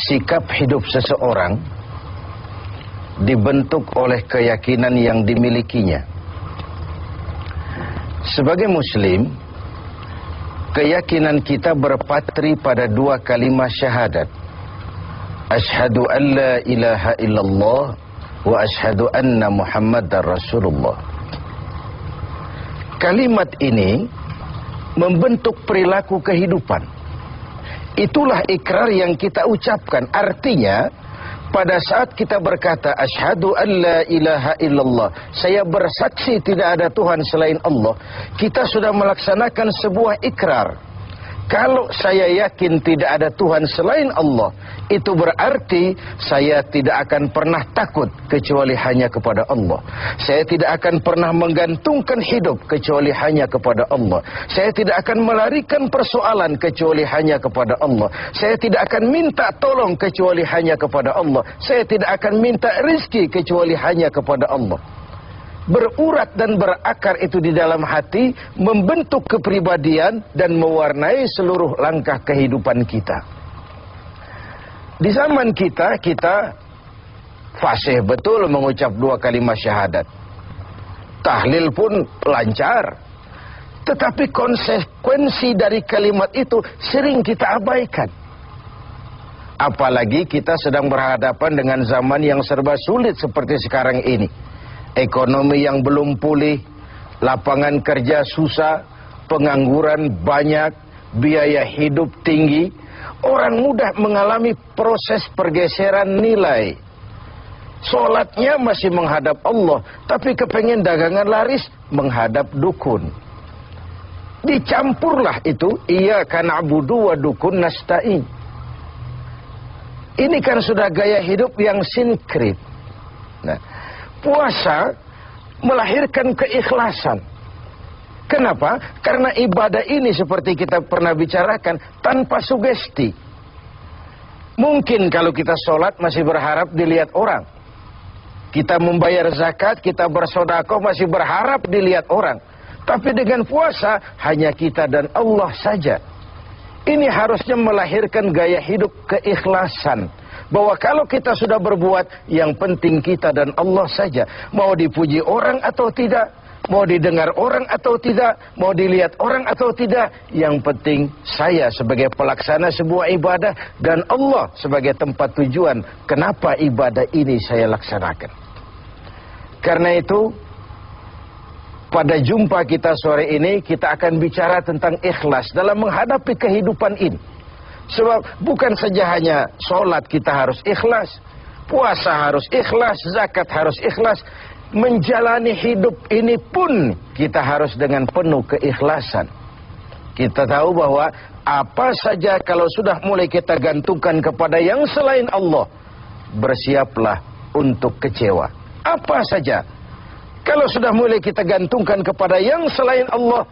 sikap hidup seseorang dibentuk oleh keyakinan yang dimilikinya. Sebagai muslim, keyakinan kita berpatri pada dua kalimat syahadat. Asyhadu an la ilaha illallah wa asyhadu anna Muhammadar Rasulullah. Kalimat ini membentuk perilaku kehidupan. Itulah ikrar yang kita ucapkan. Artinya, pada saat kita berkata asyhadu an la ilaha illallah, saya bersaksi tidak ada Tuhan selain Allah, kita sudah melaksanakan sebuah ikrar. Kalau saya yakin tidak ada Tuhan selain Allah, itu berarti saya tidak akan pernah takut kecuali hanya kepada Allah. Saya tidak akan pernah menggantungkan hidup kecuali hanya kepada Allah. Saya tidak akan melarikan persoalan kecuali hanya kepada Allah. Saya tidak akan minta tolong kecuali hanya kepada Allah. Saya tidak akan minta rezeki kecuali hanya kepada Allah. Berurat dan berakar itu di dalam hati, membentuk kepribadian dan mewarnai seluruh langkah kehidupan kita. Di zaman kita fasih betul mengucap dua kalimat syahadat. Tahlil pun lancar. Tetapi konsekuensi dari kalimat itu sering kita abaikan. Apalagi kita sedang berhadapan dengan zaman yang serba sulit seperti sekarang ini. Ekonomi yang belum pulih, lapangan kerja susah, pengangguran banyak, biaya hidup tinggi. Orang mudah mengalami proses pergeseran nilai. Solatnya masih menghadap Allah, tapi kepengen dagangan laris menghadap dukun. Dicampurlah itu, iyyaka na'budu wa dukun nasta'in. Ini kan sudah gaya hidup yang sinkrit. Nah, puasa melahirkan keikhlasan. Kenapa? Karena ibadah ini seperti kita pernah bicarakan tanpa sugesti. Mungkin kalau kita sholat masih berharap dilihat orang. Kita membayar zakat, kita bersedekah masih berharap dilihat orang. Tapi dengan puasa hanya kita dan Allah saja. Ini harusnya melahirkan gaya hidup keikhlasan. Bahwa kalau kita sudah berbuat, yang penting kita dan Allah saja. Mau dipuji orang atau tidak, mau didengar orang atau tidak, mau dilihat orang atau tidak, yang penting saya sebagai pelaksana sebuah ibadah dan Allah sebagai tempat tujuan kenapa ibadah ini saya laksanakan. Karena itu, pada jumpa kita sore ini, kita akan bicara tentang ikhlas dalam menghadapi kehidupan ini. Sebab bukan saja hanya sholat kita harus ikhlas, puasa harus ikhlas, zakat harus ikhlas. Menjalani hidup ini pun kita harus dengan penuh keikhlasan. Kita tahu bahwa apa saja kalau sudah mulai kita gantungkan kepada yang selain Allah, bersiaplah untuk kecewa. Apa saja kalau sudah mulai kita gantungkan kepada yang selain Allah,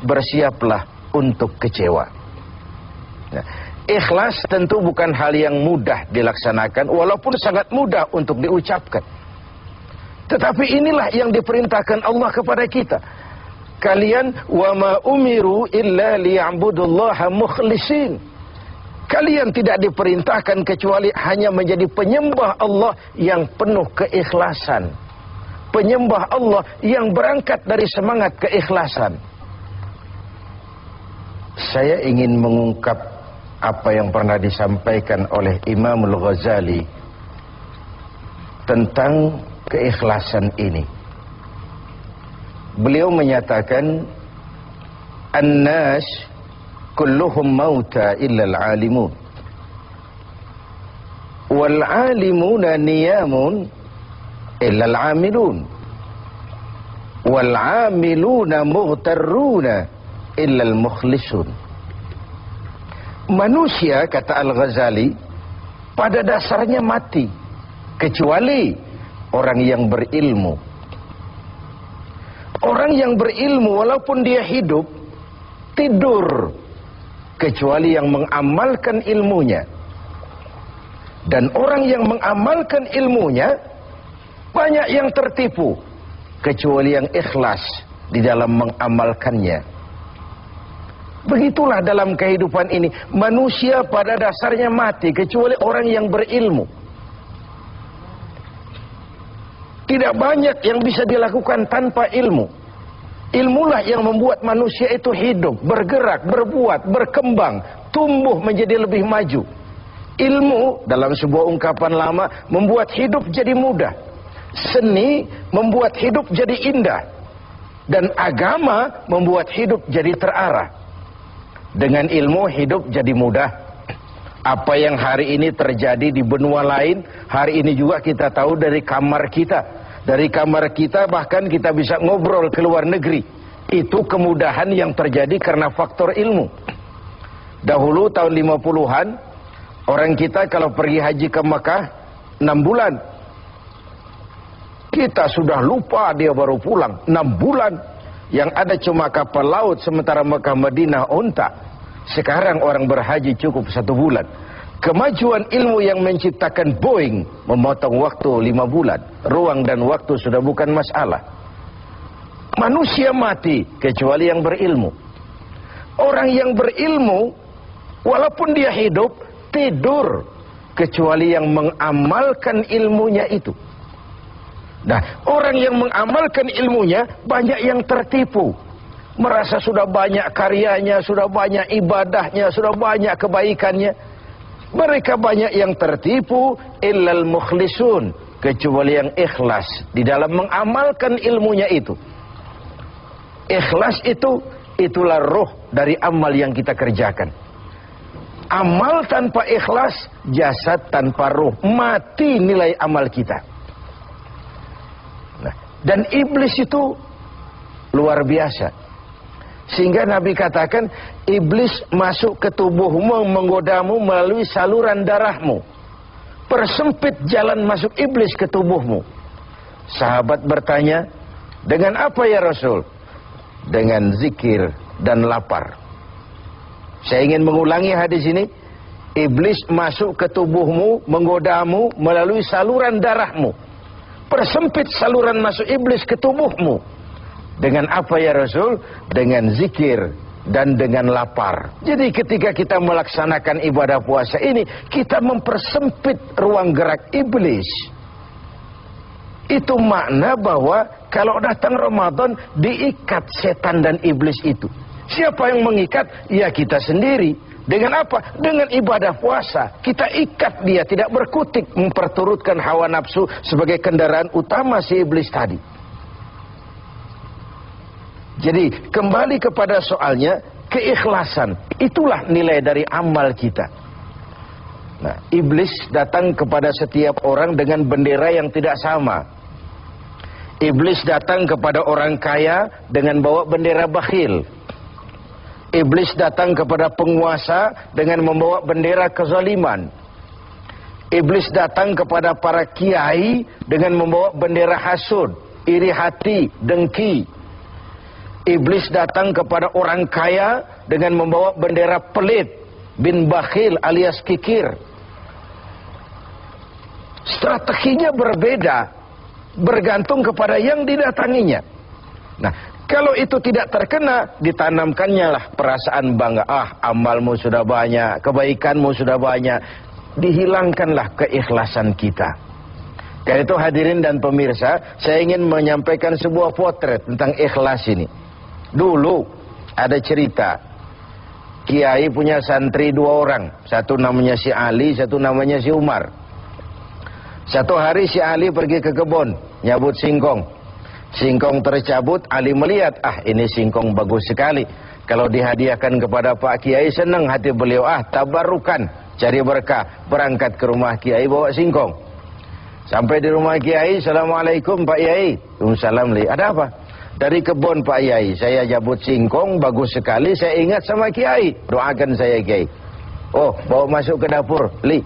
bersiaplah untuk kecewa. Nah, ikhlas tentu bukan hal yang mudah dilaksanakan, walaupun sangat mudah untuk diucapkan. Tetapi inilah yang diperintahkan Allah kepada kita. Kalian wa ma umiru illa liya'budullaha mukhlisin. Kalian tidak diperintahkan kecuali hanya menjadi penyembah Allah yang penuh keikhlasan. Penyembah Allah yang berangkat dari semangat keikhlasan. Saya ingin mengungkap apa yang pernah disampaikan oleh Imam Al-Ghazali tentang keikhlasan ini. Beliau menyatakan, "An-nas kulluhum mauta illa al-alimun. Wal-alimuna niyamun illa al-amilun. Wal-amiluna mughtarruna illa al-mukhlisun." Manusia, kata Al-Ghazali, pada dasarnya mati, kecuali orang yang berilmu. Orang yang berilmu walaupun dia hidup, tidur, kecuali yang mengamalkan ilmunya. Dan orang yang mengamalkan ilmunya, banyak yang tertipu, kecuali yang ikhlas di dalam mengamalkannya. Begitulah dalam kehidupan ini. Manusia pada dasarnya mati kecuali orang yang berilmu. Tidak banyak yang bisa dilakukan tanpa ilmu. Ilmulah yang membuat manusia itu hidup, bergerak, berbuat, berkembang, tumbuh menjadi lebih maju. Ilmu dalam sebuah ungkapan lama membuat hidup jadi mudah. Seni membuat hidup jadi indah. Dan agama membuat hidup jadi terarah. Dengan ilmu hidup jadi mudah. Apa yang hari ini terjadi di benua lain, hari ini juga kita tahu dari kamar kita. Dari kamar kita bahkan kita bisa ngobrol ke luar negeri. Itu kemudahan yang terjadi karena faktor ilmu. Dahulu tahun 50-an, orang kita kalau pergi haji ke Mekah 6 bulan. Kita sudah lupa dia baru pulang 6 bulan. Yang ada cuma kapal laut, sementara Mekah Madinah unta. Sekarang orang berhaji cukup 1 bulan. Kemajuan ilmu yang menciptakan Boeing memotong waktu 5 bulan. Ruang dan waktu sudah bukan masalah. Manusia mati kecuali yang berilmu. Orang yang berilmu walaupun dia hidup tidur kecuali yang mengamalkan ilmunya itu. Nah, orang yang mengamalkan ilmunya banyak yang tertipu. Merasa sudah banyak karyanya, sudah banyak ibadahnya, sudah banyak kebaikannya. Mereka banyak yang tertipu, illal mukhlisun, kecuali yang ikhlas di dalam mengamalkan ilmunya itu. Ikhlas itu, itulah roh dari amal yang kita kerjakan. Amal tanpa ikhlas, jasad tanpa roh, mati nilai amal kita. Nah, dan iblis itu luar biasa. Sehingga Nabi katakan, iblis masuk ke tubuhmu, menggodamu melalui saluran darahmu. Persempit jalan masuk iblis ke tubuhmu. Sahabat bertanya, dengan apa ya Rasul? Dengan zikir dan lapar. Saya ingin mengulangi hadis ini. Iblis masuk ke tubuhmu, menggodamu melalui saluran darahmu. Persempit saluran masuk iblis ke tubuhmu. Dengan apa ya Rasul? Dengan zikir dan dengan lapar. Jadi ketika kita melaksanakan ibadah puasa ini, kita mempersempit ruang gerak iblis. Itu makna bahwa kalau datang Ramadan, diikat setan dan iblis itu. Siapa yang mengikat? Ya kita sendiri. Dengan apa? Dengan ibadah puasa. Kita ikat dia, tidak berkutik, memperturutkan hawa nafsu sebagai kendaraan utama si iblis tadi. Jadi kembali kepada soalnya, keikhlasan. Itulah nilai dari amal kita. Nah, iblis datang kepada setiap orang dengan bendera yang tidak sama. Iblis datang kepada orang kaya dengan bawa bendera bakhil. Iblis datang kepada penguasa dengan membawa bendera kezaliman. Iblis datang kepada para kiai dengan membawa bendera hasud, iri hati, dengki. Iblis datang kepada orang kaya dengan membawa bendera pelit, bin bakhil alias kikir. Strateginya berbeda, bergantung kepada yang didatanginya. Nah, kalau itu tidak terkena, ditanamkannya lah perasaan bangga. Ah, amalmu sudah banyak, kebaikanmu sudah banyak. Dihilangkanlah keikhlasan kita. Karena itu hadirin dan pemirsa, saya ingin menyampaikan sebuah potret tentang ikhlas ini. Dulu ada cerita, kiai punya santri 2 orang. Satu namanya si Ali, satu namanya si Umar. Satu hari si Ali pergi ke kebun, nyabut singkong. Singkong tercabut, Ali melihat, ah ini singkong bagus sekali. Kalau dihadiahkan kepada Pak Kiai, senang hati beliau, ah tabarukan, cari berkah. Berangkat ke rumah Kiai bawa singkong. Sampai di rumah Kiai, Assalamualaikum Pak Kiai. Waalaikumsalam. Ada apa? Dari kebun Pak Kiai, saya jabut singkong, bagus sekali, saya ingat sama Kiai. Doakan saya Kiai. Oh, bawa masuk ke dapur, Li.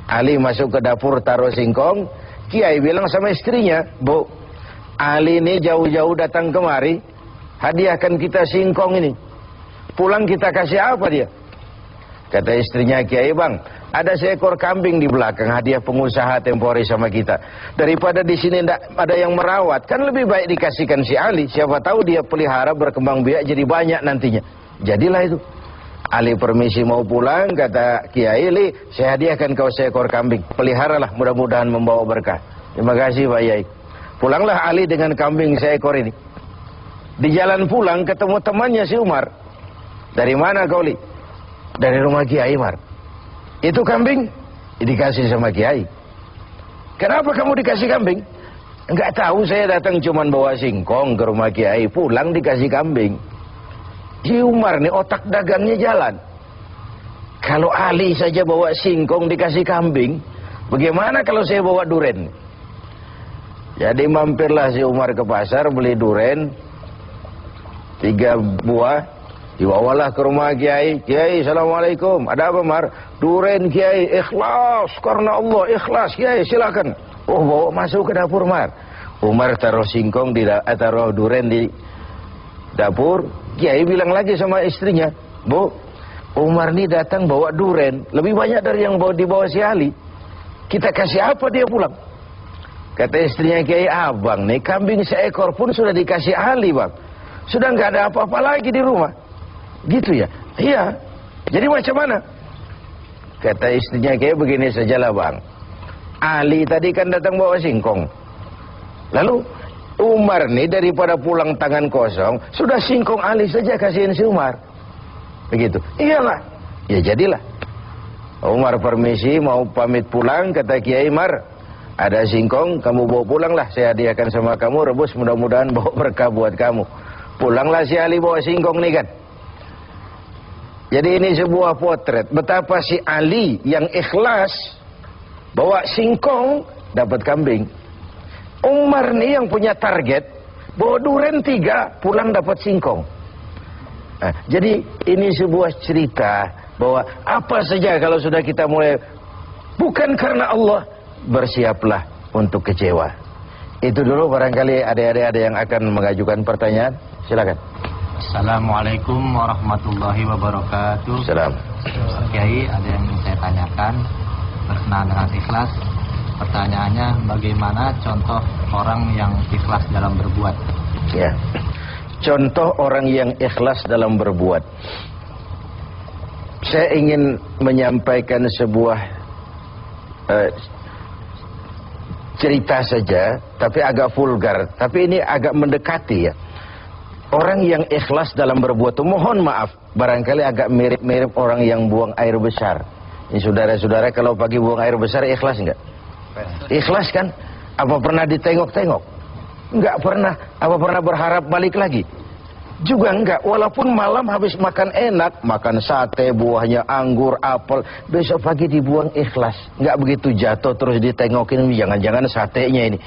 Ali masuk ke dapur, taruh singkong. Kiai bilang sama istrinya, Bu, Ali ini jauh-jauh datang kemari, hadiahkan kita singkong ini. Pulang kita kasih apa dia? Kata istrinya Kiai, Bang, ada seekor kambing di belakang, hadiah pengusaha tempo hari sama kita. Daripada di sini tidak ada yang merawat, kan lebih baik dikasihkan si Ali. Siapa tahu dia pelihara berkembang biak jadi banyak nantinya. Jadilah itu. Ali permisi mau pulang, kata Kiai, "Li, saya hadiahkan kau seekor kambing. Peliharalah, mudah-mudahan membawa berkah." "Terima kasih Pak Yai." Pulanglah Ali dengan kambing seekor ini. Di jalan pulang ketemu temannya si Umar. "Dari mana kau, Li?" "Dari rumah Kiai, Umar." "Itu kambing?" "Dikasih sama Kiai." "Kenapa kamu dikasih kambing?" "Enggak tahu, saya datang cuman bawa singkong ke rumah Kiai, pulang dikasih kambing." Si Umar nih otak dagangnya jalan. Kalau Ali saja bawa singkong dikasih kambing, bagaimana kalau saya bawa duren? Jadi mampirlah si Umar ke pasar beli duren 3 buah, dibawalah ke rumah Kiai. "Kiai, assalamualaikum." "Ada apa, Mar?" "Duren Kiai, ikhlas karena Allah, ikhlas Kiai, silakan." "Oh, bawa masuk ke dapur, Mar." Umar taruh singkong taruh duren di dapur. Kiai bilang lagi sama istrinya, "Bu, Umar ini datang bawa duren lebih banyak dari yang dibawa si Ali. Kita kasih apa dia pulang?" Kata istrinya Kiai, "Abang nih kambing seekor pun sudah dikasih Ali, Bang. Sudah nggak ada apa-apa lagi di rumah." "Gitu ya?" "Iya." "Jadi macam mana?" Kata istrinya Kiai, "Begini sajalah, Bang. Ali tadi kan datang bawa singkong. Lalu Umar nih daripada pulang tangan kosong, sudah singkong Ali saja kasihin si Umar." Begitu. "Iyalah." Ya jadilah. Umar permisi mau pamit pulang, kata Kiai, "Mar, ada singkong, kamu bawa pulanglah, saya hadiahkan sama kamu, rebus, mudah-mudahan bawa berkah buat kamu." Pulanglah si Ali bawa singkong nih kan. Jadi ini sebuah potret betapa si Ali yang ikhlas bawa singkong dapat kambing. Umar nih yang punya target bawa duren 3, pulang dapat singkong. Nah, jadi ini sebuah cerita bahwa apa saja kalau sudah kita mulai bukan karena Allah, bersiaplah untuk kecewa. Itu dulu, barangkali adik-adik ada yang akan mengajukan pertanyaan, silakan. Assalamualaikum warahmatullahi wabarakatuh. Salam. Kiai, ada yang ingin saya tanyakan berkenaan dengan ikhlas. Pertanyaannya, bagaimana contoh orang yang ikhlas dalam berbuat? Ya, contoh orang yang ikhlas dalam berbuat. Saya ingin menyampaikan sebuah cerita saja, tapi agak vulgar. Tapi ini agak mendekati ya. Orang yang ikhlas dalam berbuat itu, mohon maaf, barangkali agak mirip-mirip orang yang buang air besar. Ini saudara-saudara kalau pagi buang air besar ikhlas enggak? Ikhlas kan? Apa pernah ditengok-tengok? Enggak pernah. Apa pernah berharap balik lagi? Juga enggak. Walaupun malam habis makan enak, makan sate, buahnya anggur, apel, besok pagi dibuang ikhlas. Enggak begitu jatuh terus ditengokin, jangan-jangan satenya ini.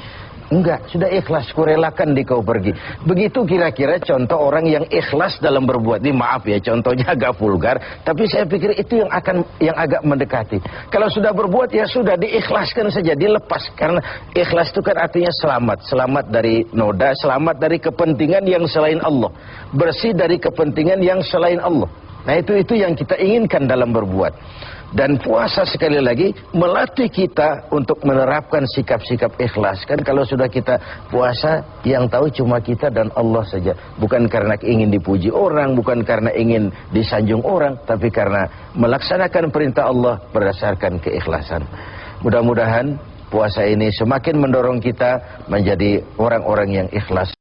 Enggak, sudah ikhlas, kurelakan di kau pergi. Begitu kira-kira contoh orang yang ikhlas dalam berbuat. Ini maaf ya, contohnya agak vulgar, tapi saya pikir itu yang agak mendekati. Kalau sudah berbuat ya sudah diikhlaskan saja, dilepas. Karena ikhlas itu kan artinya selamat, selamat dari noda, selamat dari kepentingan yang selain Allah, bersih dari kepentingan yang selain Allah. Nah itu yang kita inginkan dalam berbuat. Dan puasa sekali lagi melatih kita untuk menerapkan sikap-sikap ikhlas. Kan kalau sudah kita puasa, yang tahu cuma kita dan Allah saja. Bukan karena ingin dipuji orang, bukan karena ingin disanjung orang, tapi karena melaksanakan perintah Allah berdasarkan keikhlasan. Mudah-mudahan puasa ini semakin mendorong kita menjadi orang-orang yang ikhlas.